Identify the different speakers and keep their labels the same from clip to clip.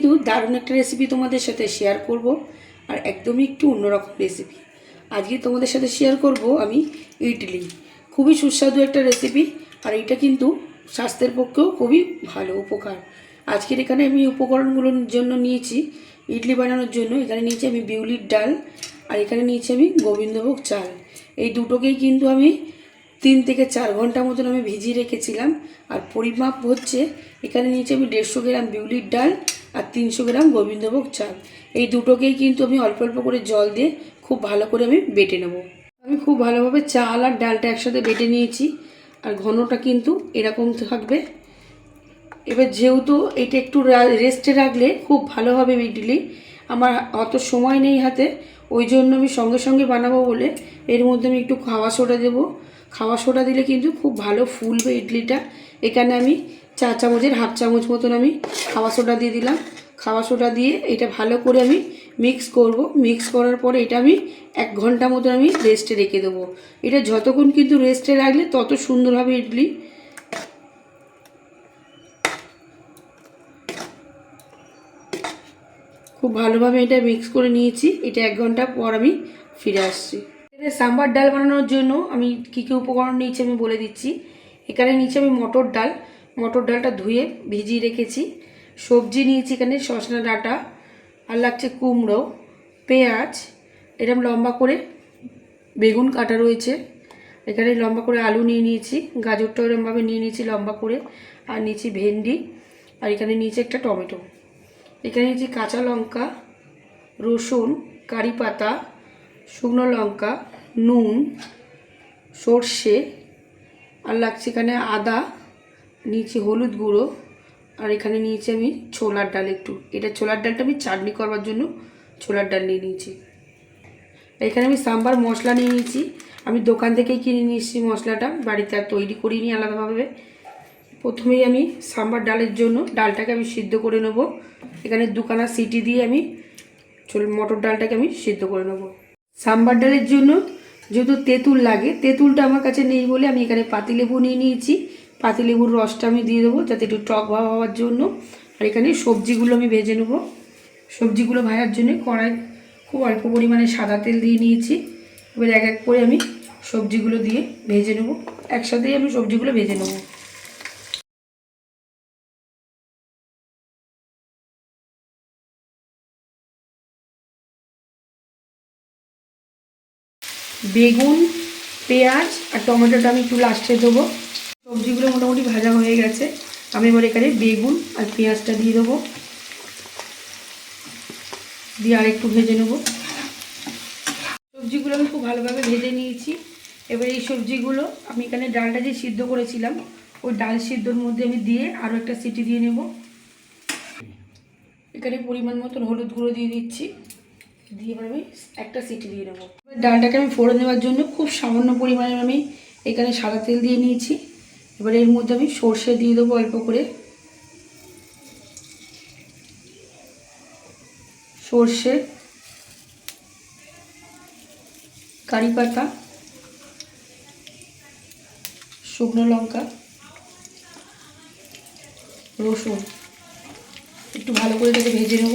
Speaker 1: কিন্তু দারুণ একটা রেসিপি তোমাদের সাথে শেয়ার করব, আর একদমই একটু অন্যরকম রেসিপি। আজকে তোমাদের সাথে শেয়ার করব আমি ইডলি। খুবই সুস্বাদু একটা রেসিপি, আর এটা কিন্তু স্বাস্থ্যের পক্ষেও খুবই ভালো উপকার। আজকের এখানে আমি উপকরণগুলোর জন্য নিয়েছি ইডলি বানানোর জন্য। এখানে নিয়েছি আমি বিউলির ডাল, আর এখানে নিয়েছি আমি গোবিন্দভোগ চাল। এই দুটোকেই কিন্তু আমি 3 থেকে 4 ঘন্টা মতন আমি ভিজিয়ে রেখেছিলাম। আর পরিমাপ হচ্ছে, এখানে নিয়েছি আমি 150 গ্রাম বিউলির ডাল আর 300 গ্রাম গোবিন্দভোগ চাল। এই দুটোকেই কিন্তু আমি অল্প অল্প করে জল দিয়ে খুব ভালো করে আমি বেটে নেব। আমি খুব ভালোভাবে চাল আর ডালটা একসাথে বেটে নিয়েছি, আর ঘনটা কিন্তু এরকম থাকবে। এবার যেহেতু এটা একটু রেস্টে রাখলে খুব ভালো হবে ইডলি, আমার অত সময় নেই হাতে, ওই জন্য আমি সঙ্গে সঙ্গে বানাবো বলে এর মধ্যে আমি একটু খাওয়া সোডা দেবো। খাওয়া সোডা দিলে কিন্তু খুব ভালো ফুলবে ইডলিটা। এখানে আমি 4 চামচের হাফ চামচ মতন আমি খাওয়া সোডা দিয়ে দিলাম। খাওয়া সোডা দিয়ে এটা ভালো করে আমি মিক্স করব। মিক্স করার পরে এটা আমি 1 ঘন্টা মতন আমি রেস্টে রেখে দেবো। এটা যতক্ষণ কিন্তু রেস্টে রাখলে তত সুন্দর হবে ইডলি। খুব ভালোভাবে এটা মিক্স করে নিয়েছি। এটা 1 ঘন্টা পর আমি ফিরে আসছি। এখানে সাম্বার ডাল বানানোর জন্য আমি কী কী উপকরণ নিয়েছি আমি বলে দিচ্ছি। এখানে নিয়েছি আমি মটর ডাল। মটর ডালটা ধুয়ে ভিজিয়ে রেখেছি। সবজি নিয়েছি এখানে সজনা ডাঁটা, আর লাগছে কুমড়ো, পেঁয়াজ, এরকম লম্বা করে বেগুন কাটা রয়েছে। এখানে লম্বা করে আলু নিয়ে নিয়েছি, গাজরটা এরকমভাবে নিয়ে নিয়েছি লম্বা করে, আর নিয়েছি ভেন্ডি, আর এখানে নিয়েছি একটা টমেটো। এখানে নিয়েছি কাঁচা লঙ্কা, রসুন, কারি পাতা, শুকনো লঙ্কা, নুন, সর্ষে, আর লাগছে এখানে আদা, নিয়েছি হলুদ গুঁড়ো, আর এখানে নিয়েছি আমি ছোলার ডাল একটু। এটা ছোলার ডালটা আমি চাটনি করবার জন্য ছোলার ডাল নিয়ে নিয়েছি। এখানে আমি সাম্বার মশলা নিয়ে নিয়েছি। আমি দোকান থেকেই কিনে নিয়ে এসেছি মশলাটা, বাড়িতে আর তৈরি করিনি আলাদাভাবে। প্রথমেই আমি সাম্বার ডালের জন্য ডালটাকে আমি সিদ্ধ করে নেব। এখানে 2 খানা সিটি দিয়ে আমি মটর ডালটাকে আমি সিদ্ধ করে নেব। সাম্বার ডালের জন্য যেহেতু তেঁতুল লাগে, তেঁতুলটা আমার কাছে নেই বলে আমি এখানে পাতিলেবু নিয়ে নিয়েছি। পাতিলেবুর রসটা আমি দিয়ে দেবো যাতে একটু টক ভাব হওয়ার জন্য। আর এখানে সবজিগুলো আমি ভেজে নেব। সবজিগুলো ভাজার জন্য কড়াই খুব অল্প পরিমাণে সাদা তেল দিয়ে নিয়েছি। এবার এক এক করে আমি সবজিগুলো দিয়ে ভেজে নেব। একসাথেই আমি সবজিগুলো ভেজে নেব। বেগুন, পেঁয়াজ আর টমেটোটা আমি একটু লাস্টে দেবো। সবজিগুলো মোটামুটি ভাজা হয়ে গেছে। আমি এবার এখানে বেগুন আর পেঁয়াজটা দিয়ে দেবো, দিয়ে আর একটু ভেজে নেব। সবজিগুলো আমি খুব ভালোভাবে ভেজে নিয়েছি। এবার এই সবজিগুলো আমি এখানে ডালটা যে সিদ্ধ করেছিলাম ওই ডাল সিদ্ধর মধ্যে আমি দিয়ে আরও একটা সিটি দিয়ে নেব। এখানে পরিমাণ মতন হলুদ গুঁড়ো দিয়ে দিচ্ছি, দিয়ে এবার আমি একটা সিটি দিয়ে নেবো। ডালটাকে আমি ফোড়ন দেওয়ার জন্য খুব সামান্য পরিমাণে আমি এখানে সাদা তেল দিয়ে নিয়েছি। এবার এর মধ্যে আমি সর্ষে দিয়ে দেবো অল্প করে। সর্ষে, কারি পাতা, শুকনো লঙ্কা, রসুন একটু ভালো করে এটাকে ভেজে নেব।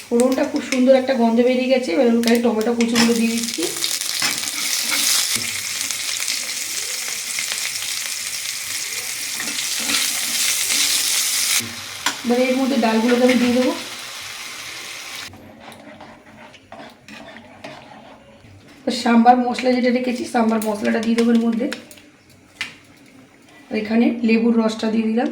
Speaker 1: ফোড়নটা খুব সুন্দর একটা গন্ধ বেরিয়ে গেছে। এবার ওখানে টমেটো কুচিগুলো দিয়ে দিচ্ছি। এবার এর মধ্যে ডালগুলোকে আমি দিয়ে দেবো। সাম্বার মশলা যেটা রেখেছি সাম্বার মশলাটা দিয়ে দেবো এর মধ্যে। আর এখানে লেবুর রসটা দিয়ে দিলাম।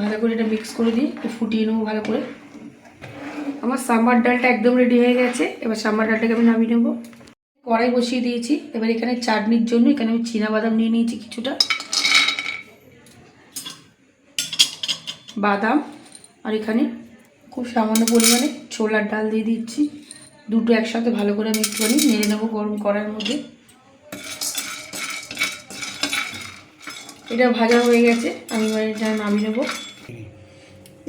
Speaker 1: ভালো করে এটা মিক্স করে দিয়ে একটু ফুটিয়ে নেবো ভালো করে। আমার সাম্বার ডালটা একদম রেডি হয়ে গেছে। এবার সাম্বার ডালটাকে আমি নামিয়ে নেবো। কড়াই বসিয়ে দিয়েছি। এবার এখানে চাটনির জন্য এখানে আমি চীনাবাদাম নিয়ে নিয়েছি কিছুটা, বাদাম, আর এখানে খুব সামান্য পরিমাণে ছোলার ডাল দিয়ে দিচ্ছি। দুটো একসাথে ভালো করে আমি একটুখানি নেড়ে নেবো গরম কড়াইয়ের মধ্যে। এটা ভাজা হয়ে গেছে, আমি এবার এটা নামিয়ে নেবো।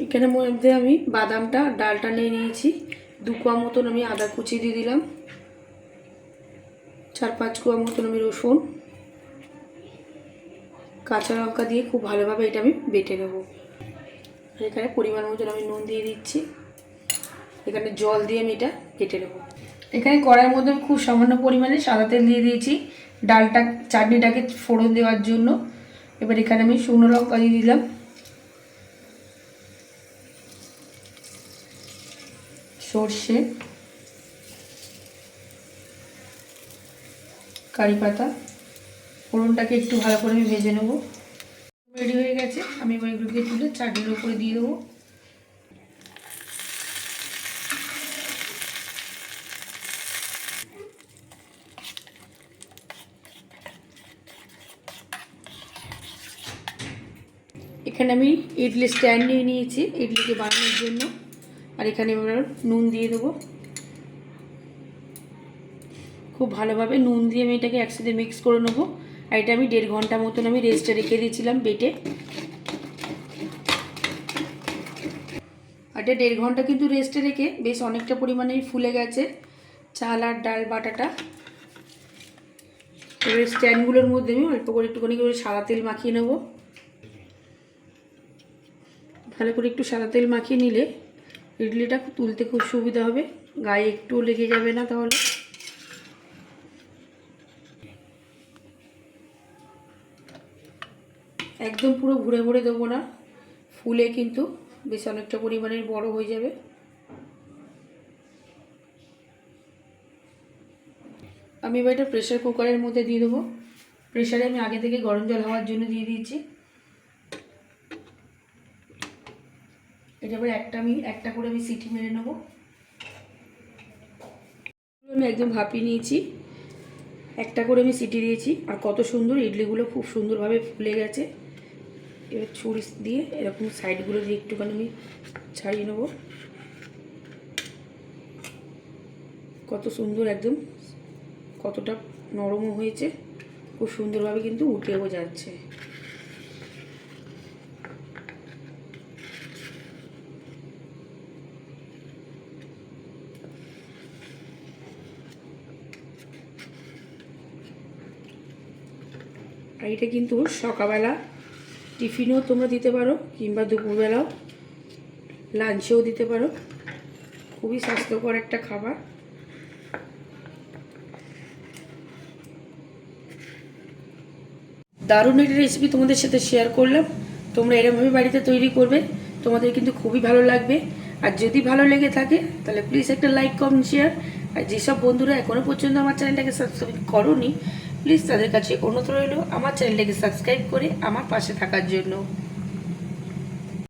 Speaker 1: এখানের মধ্যে আমি বাদামটা ডালটা নিয়ে নিয়েছি। 2 কোয়া মতন আমি আদা কুচি দিয়ে দিলাম, 4-5 কোয়া মতন আমি রসুন, কাঁচা লঙ্কা দিয়ে খুব ভালোভাবে এটা আমি বেটে নেব। এখানে পরিমাণ মতন আমি নুন দিয়ে দিচ্ছি, এখানে জল দিয়ে আমি এটা বেটে নেব। এখানে কড়াইয়ের মধ্যে খুব সামান্য পরিমাণে সাদা তেল দিয়ে দিয়েছি ডালটা চাটনিটাকে ফোড়ন দেওয়ার জন্য। এবার এখানে আমি শুকনো লঙ্কা দিয়ে দিলাম, সর্ষে, কারি পাতা, ফোড়নটাকে একটু ভালো করে আমি ভেজে নেব। রেডি হয়ে গেছে, আমি ওইগুলোকে তুলে চাটনির উপরে দিয়ে দেবো। এখানে আমি ইডলি স্ট্যান্ড নিয়ে নিয়েছি ইডলিকে বানানোর জন্য, আর এখানে এবার নুন দিয়ে দেবো। খুব ভালোভাবে নুন দিয়ে আমি এটাকে একসাথে মিক্স করে নেবো। আর এটা আমি 1.5 ঘন্টা মতন আমি রেস্টে রেখে দিয়েছিলাম বেটে। আর এটা 1.5 ঘন্টা কিন্তু রেস্টে রেখে বেশ অনেকটা পরিমাণে ফুলে গেছে চাল আর ডাল বাটাটা। এবার স্ট্যান্ডগুলোর মধ্যে আমি অল্প করে একটুখানি করে সাদা তেল মাখিয়ে নেব। ভালো করে একটু সাদা তেল মাখিয়ে নিলে ইডলিটা তুলতে খুব সুবিধা হবে, গায়ে একটুও লেগে যাবে না। তাহলে একদম পুরো ঘুরে ঘুরে দেবো না, ফুলে কিন্তু বেশ অনেকটা পরিমাণের বড় হয়ে যাবে। আমি এবার এটা প্রেসার কুকারের মধ্যে দিয়ে দেবো। প্রেসারে আমি আগে থেকে গরম জল হওয়ার জন্য দিয়ে দিয়েছি। এটা এবার একটা করে আমি সিটি মেরে নেবো। আমি একদম ভাপিয়ে নিয়েছি, একটা করে আমি সিটি দিয়েছি। আর কত সুন্দর ইডলিগুলো খুব সুন্দরভাবে ফুলে গেছে। এবার ছুরি দিয়ে এরকম সাইডগুলো দিয়ে একটুখানি আমি ছাড়িয়ে নেব। কত সুন্দর একদম, কতটা নরমও হয়েছে, খুব সুন্দরভাবে কিন্তু উঠেও যাচ্ছে। আর এটা কিন্তু সকালবেলা টিফিনেও তোমরা দিতে পারো, কিংবা দুপুরবেলাও লাঞ্চেও দিতে পারো। খুবই স্বাস্থ্যকর একটা খাবার। দারুণ একটা রেসিপি তোমাদের সাথে শেয়ার করলাম। তোমরা এরকমভাবে বাড়িতে তৈরি করবে, তোমাদের কিন্তু খুবই ভালো লাগবে। আর যদি ভালো লেগে থাকে তাহলে প্লিজ একটা লাইক, কমেন্ট, শেয়ার। আর যেসব বন্ধুরা এখনও পর্যন্ত আমার চ্যানেলটাকে সাবস্ক্রাইব করোনি, প্লিজ তাদের কাছে অনুরোধ রইল আমার চ্যানেলটাকে সাবস্ক্রাইব করে আমার পাশে থাকার জন্য।